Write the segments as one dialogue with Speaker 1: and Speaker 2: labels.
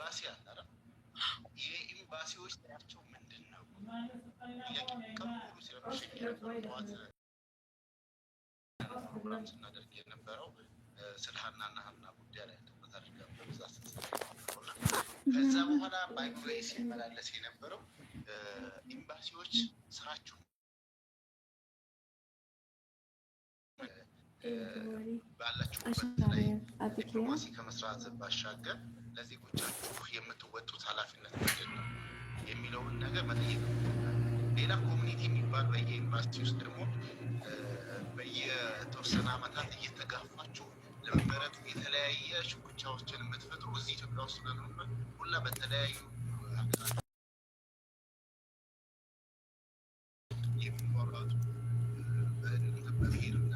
Speaker 1: ኤምባሲ አለ አይደል? የኤምባሲዎች ስራቸው ምንድን ነው? ከሙሉ ሲረብሽኝ ጠዋት ፕሮግራም ስናደርግ የነበረው ስለ ሀናና ሀና ጉዳይ ላይ ትኩረት አድርገን በብዛት ስንሰራ ከዛ በኋላ ባይብሬ ሲመላለስ የነበረው ኤምባሲዎች ስራቸው ባላችሁበት ላይ ዲፕሎማሲ ከመስራት ባሻገር ለዜጎቻችሁ የምትወጡት ኃላፊነት ምንድን ነው የሚለውን ነገር መጠየቅ ነው። ሌላ ኮሚኒቲ የሚባል በየኤምባሲ ውስጥ ደግሞ በየተወሰነ ዓመታት እየተጋፋችሁ ለመበረቱ የተለያየ ሽኩቻዎችን የምትፈጥሩ እዚህ ኢትዮጵያ ውስጥ ለምንበት ሁላ በተለያዩ ሀገራት የሚወራቱ በብሔርና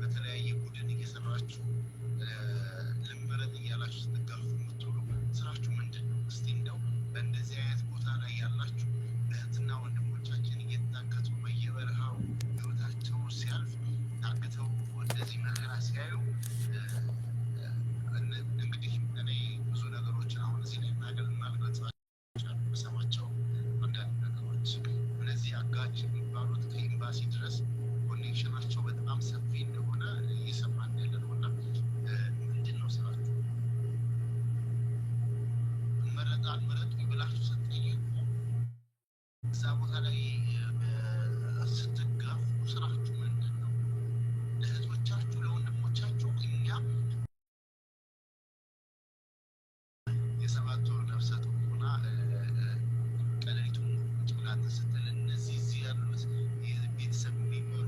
Speaker 1: በተለያየ ቡድን እየሰራችሁ ልንበረት እያላችሁ ስትጋፉ የምትውሉ ስራችሁ ምንድን ነው? እስቲ እንደው በእንደዚህ አይነት ቦታ ላይ ያላችሁ እህትና ወንድሞቻችን እየታገቱ በየበረሃው ህይወታቸው ሲያልፍ ታግተው እንደዚህ መከራ ሲያዩ እንግዲህ እኔ ብዙ ነገሮችን አሁን እዚህ ላይ ማልገልጻቸው በሰማቸው አንዳንድ ነገሮች እነዚህ አጋጭ የሚባሉት ከኤምባሲ ድረስ ኮኔክሽናቸው በጣም ሰፊ እንደሆነ እየሰማን ያለነው እና ምንድን ነው ስራችሁ? መረጡ ብላችሁ ስትጠይቁ እዛ ቦታ ላይ ስትጋፉ ስራችሁ ምንድን ነው? ለእህቶቻችሁ ለወንድሞቻችሁ እኛም የሰባት ወር ነፍሰ ጡር ሆና ቀለሊቱን ቁጭ ብላ ስትል እነዚህ እዚህ ያሉት ቤተሰብ የሚመሩ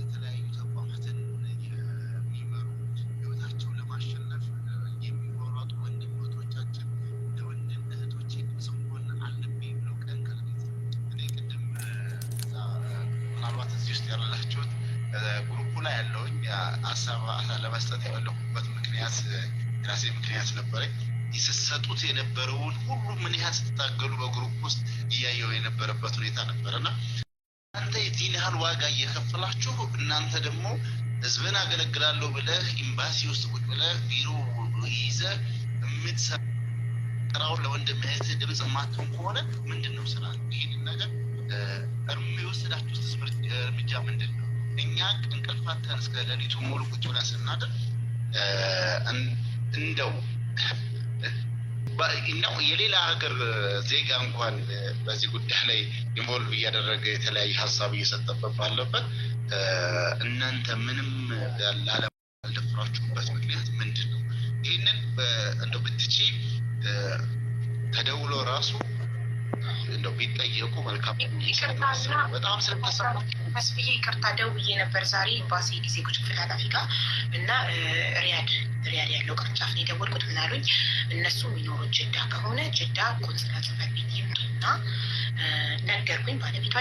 Speaker 1: የተለያዩ ተቋማትን የሚመሩ ህይወታቸውን ለማሸነፍ የሚሯሯጡ ወንድሞቻችን ለወንድም እህቶቼ ሰው ሆነ አለብኝ ብለው ቀን ከሌሊት እኔ ቅድም ምናልባት እዚህ ውስጥ ያላችሁት ግሩፑ ላይ ያለውኝ ሀሳብ ለመስጠት የፈለኩበት ምክንያት የራሴ ምክንያት ነበረኝ። ስትሰጡት የነበረውን ሁሉ ምን ያህል ስትታገሉ በግሩፕ ውስጥ እያየው የነበረበት ሁኔታ ነበርና እናንተ የዚህን ያህል ዋጋ እየከፈላችሁ እናንተ ደግሞ ህዝብን አገለግላለሁ ብለህ ኤምባሲ ውስጥ ቁጭ ብለህ ቢሮ ይዘህ የምትሰራውን ለወንድም እህትህ ድምፅ የማትሆን ከሆነ ምንድን ነው ስራ? ይህንን ነገር የወሰዳችሁት እርምጃ ምንድን ነው? እኛ እንቅልፋተን እስከ ሌሊቱ ሙሉ ቁጭ ብለን ስናድር እንደው ነው የሌላ ሀገር ዜጋ እንኳን በዚህ ጉዳይ ላይ ኢንቮልቭ እያደረገ የተለያየ ሀሳብ እየሰጠበት ባለበት እናንተ ምንም ያልደፍራችሁበት ምክንያት ምንድን ነው? ይህንን እንደው ብትቺ ተደውሎ ራሱ እንደው ቢጠየቁ መልካም። በጣም ስለተሰማ
Speaker 2: መስፍዬ ይቅርታ ደውዬ ነበር ዛሬ ኤምባሲ ዜጎች ክፍል ኃላፊ ጋር እና ሪያድ ያለው ቅርንጫፍ ነው የደወልኩት። ምን አሉኝ? እነሱ የሚኖሩት ጅዳ ከሆነ ጅዳ ቆንስላ ጽሕፈት ቤት ይምጡና ነገርኩኝ። ባለቤቷ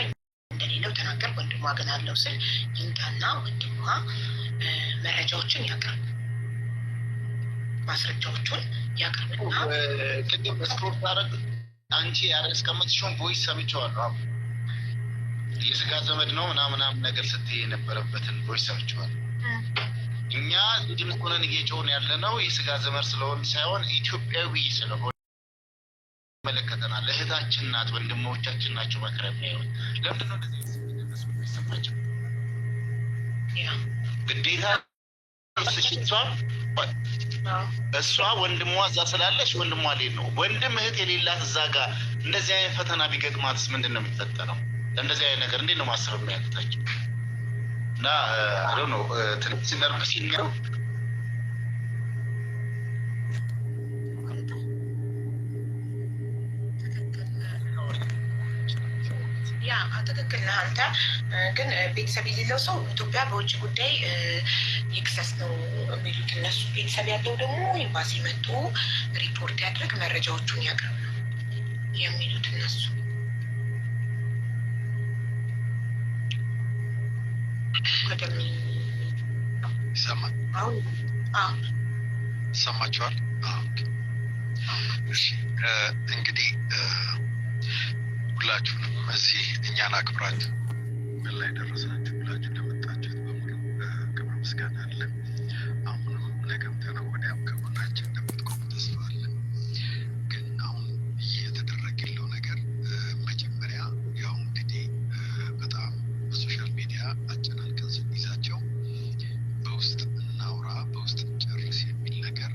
Speaker 2: እንደሌለው ተናገር። ወንድሟ ግን አለው ስል ይምጣና ወንድሟ መረጃዎችን ያቅርብ፣ ማስረጃዎቹን ያቅርብና
Speaker 1: ቅድም ስክሮል ታረግ አንቺ ያስቀመጥሽውን ቮይስ ሰምቼዋለሁ። የስጋ ዘመድ ነው ምናምን ነገር ስትይ የነበረበትን ቮይስ ሰምቼዋለሁ። እኛ ድምፅ ሆነን እየጮህን ያለነው የስጋ ዘመድ ስለሆን ሳይሆን ኢትዮጵያዊ ስለሆነ መለከተናል። እህታችን ናት፣ ወንድሞቻችን ናቸው። መክረም ይሁን ለምንድን ነው እንደዚህ የሚሰማቸው? ግዴታ እሷ ወንድሟ እዛ ስላለች ወንድሟ ሌል ነው። ወንድም እህት የሌላት እዛ ጋር እንደዚህ አይነት ፈተና ቢገጥማትስ ምንድን ነው የሚፈጠረው? እንደዚህ አይነት ነገር እንዴት ነው ማሰብ የሚያቅታቸው? እና አይ ነው ትንሽ ነርቭስ ሲነው
Speaker 2: ትክክል ነህ አንተ። ግን ቤተሰብ የሌለው ሰው ኢትዮጵያ በውጭ ጉዳይ ይክሰስ ነው የሚሉት እነሱ። ቤተሰብ ያለው ደግሞ ኤምባሲ መጥቶ ሪፖርት ያድርግ፣ መረጃዎቹን ያቅርብ ነው የሚሉት እነሱ።
Speaker 3: ይሰማል? ይሰማችኋል? እንግዲህ ሁላችሁንም እዚህ እኛን አክብራችሁ ምን ላይ ደረሳችሁ ብላችሁ እንደመጣችሁት በሙሉ ክብር ምስጋና አለን። አሁንም ነገም ተነገ ወዲያም ከጎናችን እንደምትቆሙ ተስፋ አለን። ስንይዛቸው በውስጥ እናውራ በውስጥ ጨርስ የሚል ነገር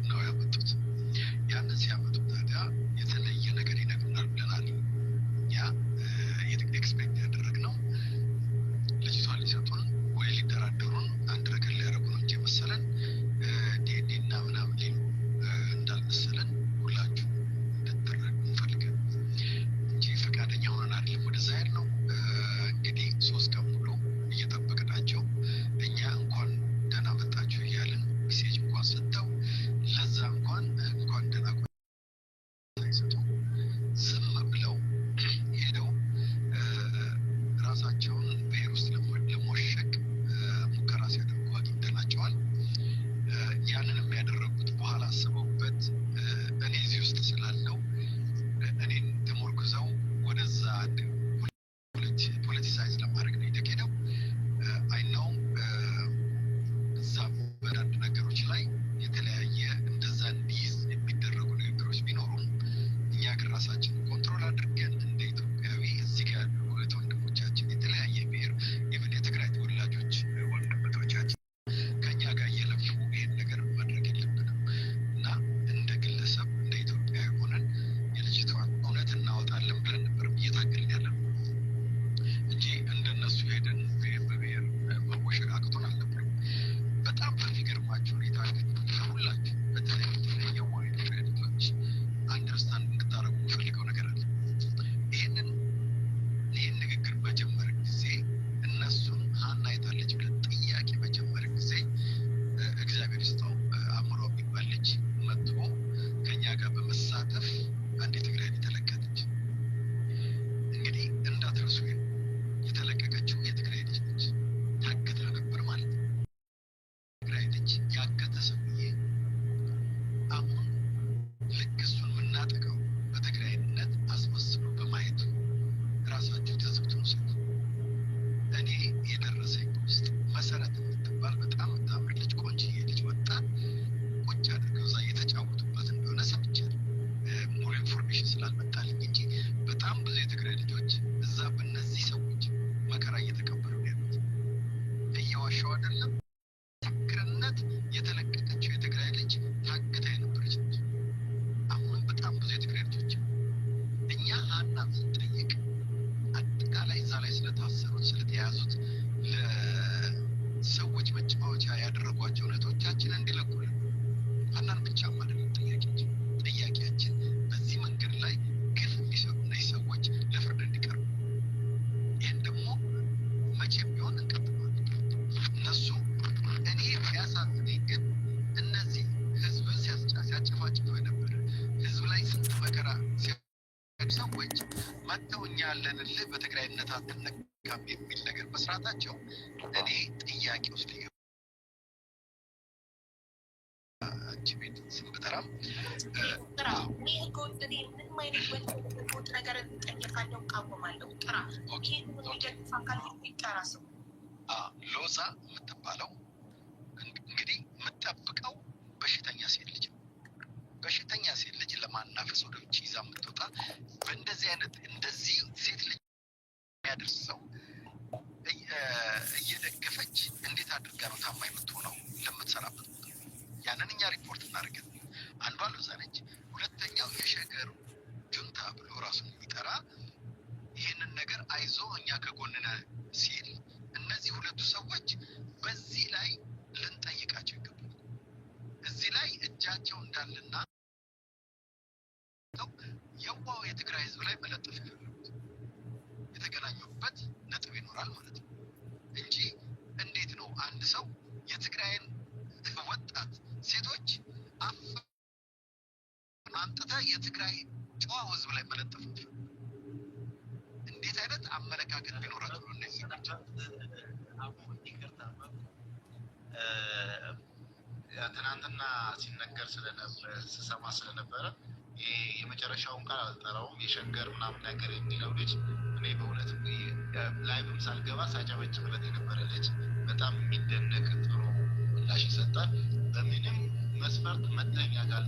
Speaker 3: ነው ያመጡት። ያንን ሲያመጡ ታዲያ የተለየ ነገር ይነግሩናል ብለናል። እኛ ኤክስፔክት ያደረግነው ልጅቷን ሊሰጡን ወይ ሊደራደሩን አንድ ነገር ሊያደርጉ ነው እንጂ መሰለን ዲኤንኤ እና ምናምን ሊሉ እንዳልመሰለን ሁላችሁ እንድትረዱ እንፈልጋለን እንጂ ፈቃደኛ ሆነን አይደለም ወደዛ ያልነው። እንግዲህ 3 ቀን ሙሉ እየጠበቅናቸው እኛ እንኳን ደህና መጣችሁ እያልን ሜሴጅ እንኳን ሰጥተው ለዛ እንኳን ደህና ሳይሰጡ ዝም ብለው ሄደው ራሳቸውን ብሔር ውስጥ ለመወሸቅ ሙከራ ሲያደርጉ አግኝተናቸዋል። ያንንም ያደረጉት በኋላ አስበውበት እኔ እዚህ ውስጥ ስላለው እኔን ተሞርኩዘው ወደዛ ፖለቲሳይዝ ለማድረግ ነው የተኬደው። አይናው እዛ በአንዳንድ ነገሮች ላይ የተለያየ እንደዛ እንዲይዝ የሚደረጉ ንግግሮች ቢኖሩም እኛ ግን ራሳችን ኮንትሮል አድርገን እንደ ኢትዮጵያዊ እዚህ ጋር ያሉ እህት ወንድሞቻችን የተለያየ ብሔር ኢቭን የትግራይ ተወላጆች ወንድሞቻችን ከኛ ጋር እየለፉ ይሄን ነገር ማድረግ የለብንም እና እንደ ግለሰብ እንደ ኢትዮጵያዊ ሆነን የልጅቷን እውነት እናወጣለን ብለን ነበር እየታገልን ያለን እንጂ እንደነሱ ሄደን በብሔር መወሸቃቅቶን አልነበረም። በጣም በሚገርማችሁ ሁኔታ ሁላችሁ በተለይ የዋይ ክሬዲቶች አንደርስታንድ እንድታረጉ የምፈልገው ነገር አለ። ይህን ንግግር በጀመረ ጊዜ እነሱን ሀና አይታለች ብለን ጥያቄ በጀመረ ጊዜ እግዚአብሔር ይስጠው አእምሮ የሚባል ልጅ መጥቶ ከኛ ጋር በመሳተፍ አንድ የትግራይ የተለቀቀች እንግዲህ እንዳትረሱ የተለቀቀችው የትግራይ ልጅ ነች። ታግታ ነበር ማለት ነው። ትግራይ ልጅ ያገተ ሰውዬ አሁን ልክ እሱን የምናጠቀው በትግራይነት አስመስሎ በማየቱ ራሳችሁ ትዝብቱን ውሰዱ። እኔ የደረሰኝ ውስጥ መሰረት የምትባል በጣም የምታምር ልጅ ቆንጆዬ ልጅ ወጣት ቁጭ አድርገው እዛ እየተጫወቱበት እንደሆነ ሰምቻለሁ። ሙሉ ኢንፎርሜሽን ስላልመጣልኝ እንጂ በጣም ብዙ የትግራይ ልጆች እዛ በእነዚህ ሰዎች መከራ እየተቀበሉ ነው ያሉት። እየዋሸው አይደለም። ምስክርነት የተለቀቀችው የትግራይ ልጅ ታግታ የነበረች ነች። አሁን በጣም ብዙ የትግራይ ልጆች እኛ ሀና ስንጠይቅ አጠቃላይ እዛ ላይ ስለታሰሩት ስለተያዙት ለሰዎች መጫወቻ ያደረጓቸው እህቶቻችን እንዲለቁልን ሀናን ብቻም አይደለም ጥያቄያችን በዚህ መንገድ ላይ ግፍ የሚሰሩ እነዚህ ሰዎች ለፍርድ እንዲቀርቡ። ይህን ደግሞ መቼም ቢሆን እንቀጥለዋለን። እነሱ እኔ ያሳዝነኝ ግን እነዚህ ህዝብን ሲያጨፋጭፉ የነበረ ህዝብ ላይ ስንት መከራ ሰዎች መጥተው እኛ ያለንልህ በትግራይነት አትነካም የሚል ነገር መስራታቸው እኔ ጥያቄ ውስጥ አንቺ ቤት ስም በጠራም
Speaker 2: ምንም አይነት ወጥ ነገር እንጠየቃለው እቃወማለሁ። ጥራ የሚደግፍ አካል ይጠራ። ሰው
Speaker 3: ሎዛ የምትባለው እንግዲህ የምጠብቀው በሽተኛ ሴት ልጅ በሽተኛ ሴት ልጅ ለማናፈስ ወደ ውጭ ይዛ የምትወጣ በእንደዚህ አይነት እንደዚህ ሴት ልጅ የሚያደርስ ሰው እየደገፈች እንዴት አድርጋ ነው ታማኝ የምትሆነው ለምትሰራበት ቦታ? ያንን እኛ ሪፖርት እናደርገን። አንዷ ሎዛ ነች። ሁለተኛው የሸገር ጁንታ ብሎ ራሱን የሚጠራ ይህንን ነገር አይዞ እኛ ከጎንነ ሲል እነዚህ ሁለቱ ሰዎች በዚህ ላይ ልንጠይቃቸው ይገባል። እዚህ ላይ እጃቸው እንዳለና የዋው የትግራይ ህዝብ ላይ መለጠፍ የፈለጉት የተገናኙበት ነጥብ ይኖራል ማለት ነው እንጂ እንዴት ነው አንድ ሰው የትግራይን ወጣት ሴቶች አምጥተህ የትግራይ ጨዋ ህዝብ ላይ መለጠፍ እንዴት አይነት አመለካከት ቢኖራቸው ነው? እነዚህ
Speaker 1: ትናንትና ሲነገር ስሰማ ስለነበረ ይሄ የመጨረሻውን ቃል አልጠራውም የሸገር ምናምን ነገር የሚለው ልጅ እኔ በእውነት ላይቭም ሳልገባ ሳጨበጭብለት የነበረ ልጅ በጣም የሚደነቅ ጥሩ ምላሽ ይሰጣል። በምንም መስፈርት መተኛ ጋር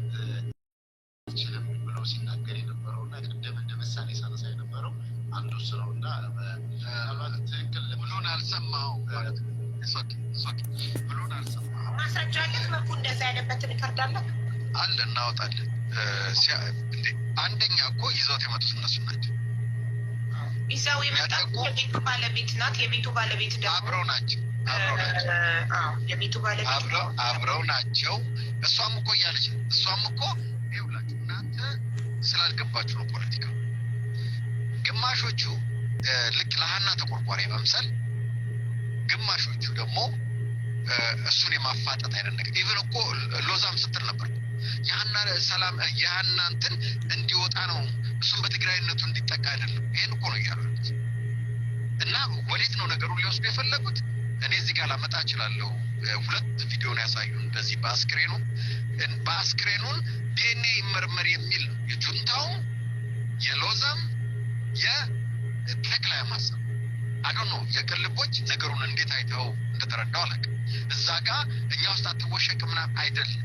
Speaker 1: ትችልም ብለው ሲናገር የነበረው እና ቅድም እንደ ምሳሌ ሳነሳ የነበረው አንዱ ስራው እና ምናልባት ትክክል
Speaker 3: ብሎን አልሰማው ማለት ነው። ብሎን አልሰማህም።
Speaker 2: ማስረጃ አለ መኩ እንደዛ ያለበትን ሪከርድ አለ
Speaker 3: አለ እናወጣለን። አንደኛ እኮ ይዘውት የመጡት እነሱ ናቸው።
Speaker 2: ይዘው የመጣው የቤቱ ባለቤት ናት። የቤቱ ባለቤት ደግሞ
Speaker 3: አብረው ናቸው።
Speaker 2: የቤቱ ባለቤት
Speaker 3: አብረው ናቸው። እሷም እኮ እያለች እሷም እኮ ይኸውላችሁ እናንተ ስላልገባችሁ ነው ፖለቲካ። ግማሾቹ ልክ ለሀና ተቆርቋሪ መምሰል፣ ግማሾቹ ደግሞ እሱን የማፋጠጥ አይነት ነገር። ኢቨን እኮ ሎዛም ስትል ነበር የሀና ሰላም የሀና እንትን እንዲወጣ ነው እሱም በትግራይነቱ እንዲጠቃ አይደለም። ይሄን እኮ ነው እያሉ ያሉት። እና ወዴት ነው ነገሩን ሊወስዱ የፈለጉት? እኔ እዚህ ጋር ላመጣ እችላለሁ። ሁለት ቪዲዮን ያሳዩን እንደዚህ በአስክሬኑን ዲኤንኤ ይመርመር የሚል ነው የጁንታው የሎዛም የጠቅላይ ማሰብ አዶኖ የቅልቦች ነገሩን እንዴት አይተው እንደተረዳው አላውቅም። እዛ ጋር እኛ ውስጥ አትወሸቅ ምናምን አይደለም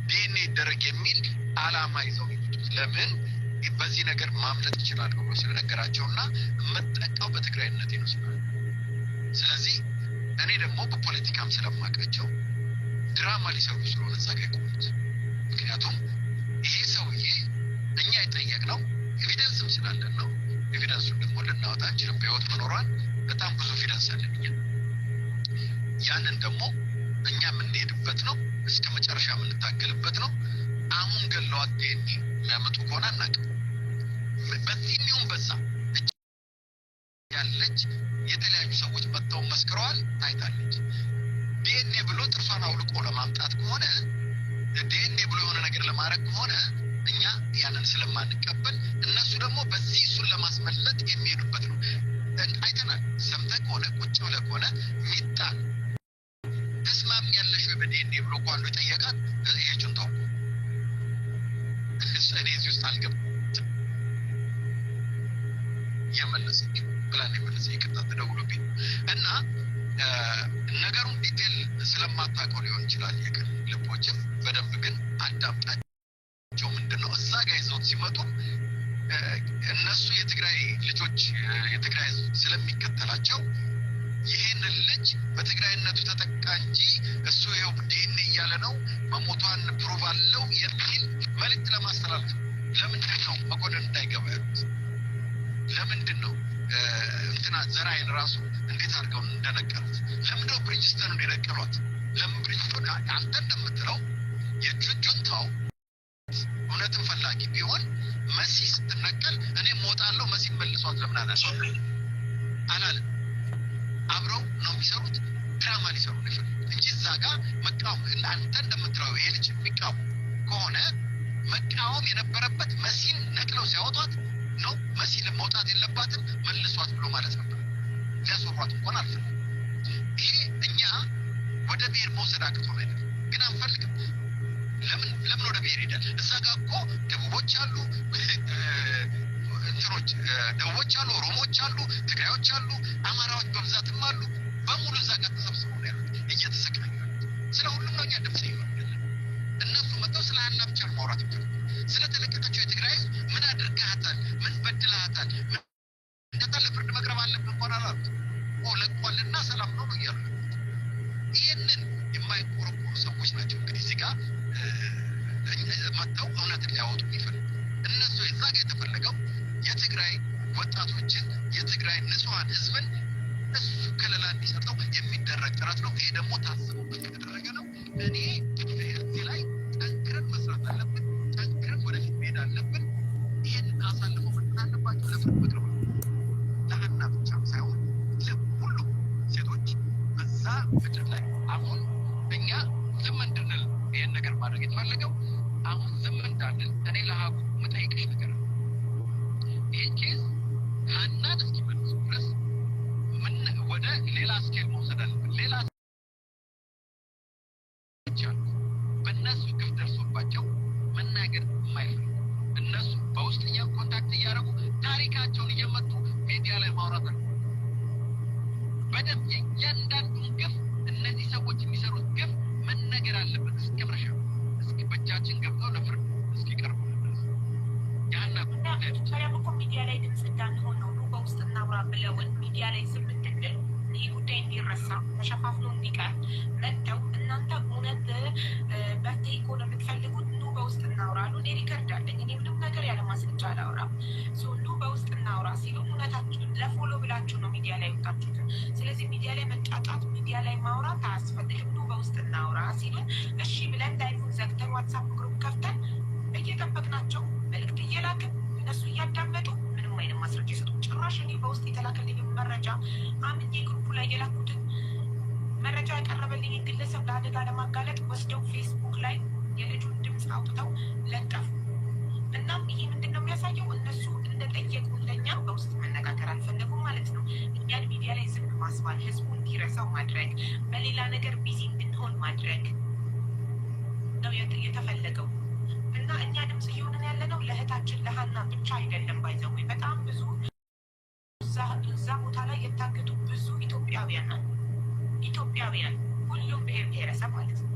Speaker 3: ዲኤንኤ ይደረግ የሚል አላማ ይዘው ይመጡት። ለምን በዚህ ነገር ማምለጥ ይችላል ብሎ ስለነገራቸውና የምጠቃው በትግራይነት ይመስላል። ስለዚህ እኔ ደግሞ በፖለቲካም ስለማውቃቸው ድራማ ሊሰሩ ስለሆነ እዛ ጋር የቆሙት። ምክንያቱም ይሄ ሰውዬ እኛ የጠየቅነው ኤቪደንስም ስላለን ነው። ኤቪደንሱን ደግሞ ልናወጣ አንችልም። በህይወት መኖሯን በጣም ብዙ ኤቪደንስ አለን እኛ። ያንን ደግሞ እኛ የምንሄድበት ነው፣ እስከ መጨረሻ የምንታገልበት ነው። አሁን ገለዋት ዲኤንኤ የሚያመጡ ከሆነ አናውቅም። በዚህ የሚሆን በዛ ያለች የተለያዩ ሰዎች መጥተው መስክረዋል፣ ታይታለች። ዲኤንኤ ብሎ ጥርሷን አውልቆ ለማምጣት ከሆነ ዲኤንኤ ብሎ የሆነ ነገር ለማድረግ ከሆነ እኛ ያንን ስለማንቀበል እነሱ ደግሞ በዚህ እሱን ለማስመለጥ የሚሄዱበት ነው። አይተናል። ሰምተህ ከሆነ ቁጭ ብለህ ከሆነ ሚጣል ተስማሚ ያለሽ ወይ በዲኤንኤ ብሎ እኮ አንዱ የጠየቃት ይሄ ጁንታው እኔ እዚህ ውስጥ አልገባም የመለሰች ብላን የመለሰ ይቅርታ ተደውሎብኝ እና ነገሩን ዲቴል ስለማታውቀው ሊሆን ይችላል። የቅን ልቦችም በደንብ ግን አዳምጣቸው። ምንድን ነው እዛ ጋር ይዘውት ሲመጡ እነሱ የትግራይ ልጆች የትግራይ ስለሚከተላቸው ይሄንን ልጅ በትግራይነቱ ተጠቃ እንጂ እሱ ይኸው ዲኤንኤ እያለ ነው መሞቷን ፕሩቭ አለው የሚል መልዕክት ለማስተላለፍ ለምንድን ነው መኮንን እንዳይገባ ያሉት? ለምንድን ነው እንትና ዘራይን ራሱ እንዴት አድርገው እንደነቀሉት? ለምንድነው ብሪጅስተን እንደነቀሏት? ለምን ብሪጅስተን አንተ እንደምትለው የጁንታው እውነትን ፈላጊ ቢሆን መሲ ስትነቀል እኔ ሞታለሁ መሲ መልሷት ለምን አላለም? አብረው ነው የሚሰሩት። ድራማ ሊሰሩ ነው የፈለጉት እንጂ እዛ ጋር መቃወም አንተ እንደምትለው ይሄ ልጅ የሚቃወም ከሆነ መቃወም የነበረበት መሲን ነቅለው ሲያወጧት ነው። መሲ መውጣት የለባትም መልሷት ብሎ ማለት ነበር። ሊያስወሯት እንኳን አልፈልግም። ይሄ እኛ ወደ ብሔር መውሰድ አቅቶን አይደለም፣ ግን አንፈልግም። ለምን ወደ ብሔር ሄዳል? እዛ ጋር እኮ ደቡቦች አሉ፣ እንትኖች ደቡቦች አሉ፣ ኦሮሞዎች አሉ፣ ትግራዮች አሉ፣ አማራዎች በብዛትም አሉ። በሙሉ እዛ ጋር ተሰብስበው ነው ያሉት፣ እየተሰቃዩ ያሉት። ስለ ሁሉም ነው እኛ ድምፅ ይሆናል። እነሱ መጥተው ስለ ሀና ብቻ ነው ማውራት ይችላል። ስለተለቀቀችው የትግራይ ምን አድርገሃታል? ምን በድለሃታል? እንደታ ለፍርድ መቅረብ አለብን እንኳን አላሉት። ለቋልና ሰላም ነው እያሉ ይህንን የማይቆረቆሩ ሰዎች ናቸው። እንግዲህ እዚህ ጋር መጥተው እውነትን ሊያወጡ ይፈልጉ። እነሱ የዛ ጋር የተፈለገው የትግራይ ወጣቶችን የትግራይ ንጹሐን ህዝብን እሱ ከለላ እንዲሰጠው የሚደረግ ጥረት ነው። ይሄ ደግሞ ታስቦበት የተደረገ ነው። እኔ እዚህ ላይ ጠንክረን መስራት አለብን። ጠንክረን ወደፊት መሄድ አለብን። ይህንን አሳልፎ መስጠት አለባቸው። ለፍርድ መቅረብ ለሀና ብቻም ሳይሆን ለሁሉም ሴቶች በዛ ምድር ላይ አሁን እኛ ዝም እንድንል ይህን ነገር ማድረግ የተፈለገው አሁን ዝም እንዳንል እኔ ለሀቡ መጠይቅሽ ነገር ነው። ይህን ኬዝ ሀናን እስኪመልሱ ድረስ ምን ወደ ሌላ ስኬል መውሰድ አለብን። ሌላ ይቻሉ በእነሱ ግፍ ደርሶባቸው መናገር የማይፈልጉ እነሱ በውስጥ ኮንታክት እያደረጉ ታሪካቸውን እየመጡ ሚዲያ ላይ ማውራት አለ። በደንብ የእያንዳንዱን ግፍ እነዚህ ሰዎች የሚሰሩት ግፍ መነገር አለበት። እስከ መረሻ እስኪ በእጃችን ገብተው ለፍርድ እስኪቀርቡ ድረስ ያህና
Speaker 2: ጉዳያም እኮ ሚዲያ ላይ ድምፅ እንዳንሆን ነው። በውስጥ እናውራ ብለውን ሚዲያ ላይ ዝም ብትል ይህ ጉዳይ እንዲረሳ ተሸፋ ተከፋፍሎ እንዲቀር መጥተው እናንተ እውነት በርቴ እኮ ነው የምትፈልጉት ኑ በውስጥ እናውራሉ። እኔ ሪከርድ አለኝ። እኔ ምንም ነገር ያለ ማስረጃ አላወራም። ኑ በውስጥ እናውራ ሲሉ እውነታችሁ ለፎሎ ብላችሁ ነው ሚዲያ ላይ ወጣችሁት። ስለዚህ ሚዲያ ላይ መጫጫት፣ ሚዲያ ላይ ማውራት አያስፈልግም። ኑ በውስጥ እናውራ ሲሉን እሺ ብለን ላይቭን ዘግተን ዋትሳፕ ግሩፕ ከፍተን እየጠበቅናቸው መልዕክት እየላክን እነሱ እያዳመጡ ምንም አይነት ማስረጃ የሰጡ ጭራሽ እኔ በውስጥ የተላከልኝ መረጃ አምኜ ግሩፑ ላይ የላኩትን መረጃ ያቀረበልኝ ግለሰብ ለአደጋ ለማጋለጥ ወስደው ፌስቡክ ላይ የልጁን ድምፅ አውጥተው ለጠፉ። እናም ይሄ ምንድን ነው የሚያሳየው? እነሱ እንደጠየቁ ለኛ በውስጥ መነጋገር አልፈለጉም ማለት ነው። እኛን ሚዲያ ላይ ዝም ማስባል፣ ህዝቡ እንዲረሳው ማድረግ፣ በሌላ ነገር ቢዚ እንድንሆን ማድረግ ነው የተፈለገው። እና እኛ ድምፅ እየሆንን ያለ ነው ለእህታችን ለሀና ብቻ አይደለም። ባይዘው በጣም ብዙ እዛ ቦታ ላይ የታገቱ ብዙ ኢትዮጵያውያን ሁሉም ብሔር ብሔረሰብ ማለት ነው።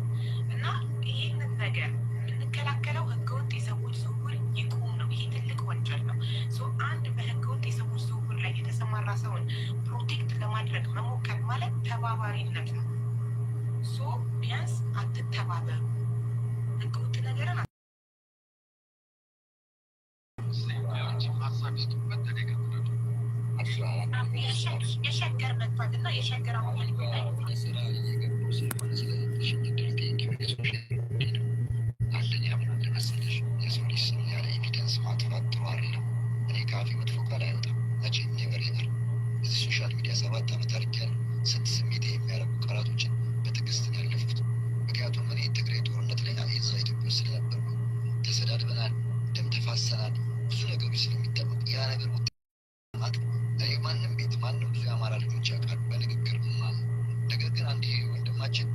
Speaker 2: እና ይህንን ነገር የምንከላከለው ህገወጥ የሰዎች ዝውውር ይቁም ነው። ይሄ ትልቅ ወንጀል ነው። አንድ በህገወጥ የሰዎች ዝውውር ላይ የተሰማራ ሰውን ፕሮቴክት ለማድረግ መሞከር ማለት ተባባሪነት ነው። ቢያንስ አትተባበሩ። ህገወጥ ነገርን የሸገር መጥፋት እና የሸገር አሁን
Speaker 3: ስራ እየገቡ ስለሆነ አንደኛ ምን መሰለሽ የሰው ልጅ ስም ያለ ኤቪደንስ ማጥፋት ጥሩ አይደለም። እኔ ካፌ መጥፎ ቃል አይወጣም መቼም ኔቨር ኤቨር። እዚህ ሶሻል ሚዲያ 7 ዓመት አድርጌያለሁ። ስንት ስሜት የሚያደርጉ ቃላቶችን በትዕግስት ነው ያለፉት። ምክንያቱም እኔ ትግራይ ጦርነት ላይ እዛ ኢትዮጵያ ውስጥ ስለነበርኩ ተሰዳድበናል፣ ደም ተፋሰናል፣ ብዙ ነገሮች ስለሚጠበቅ ያ ነገር እኔ ማንም ቤት ማንም ብዙ የአማራ ልጆች ያውቃሉ በንግግር ማለት። ነገር ግን አንድ ወንድማችን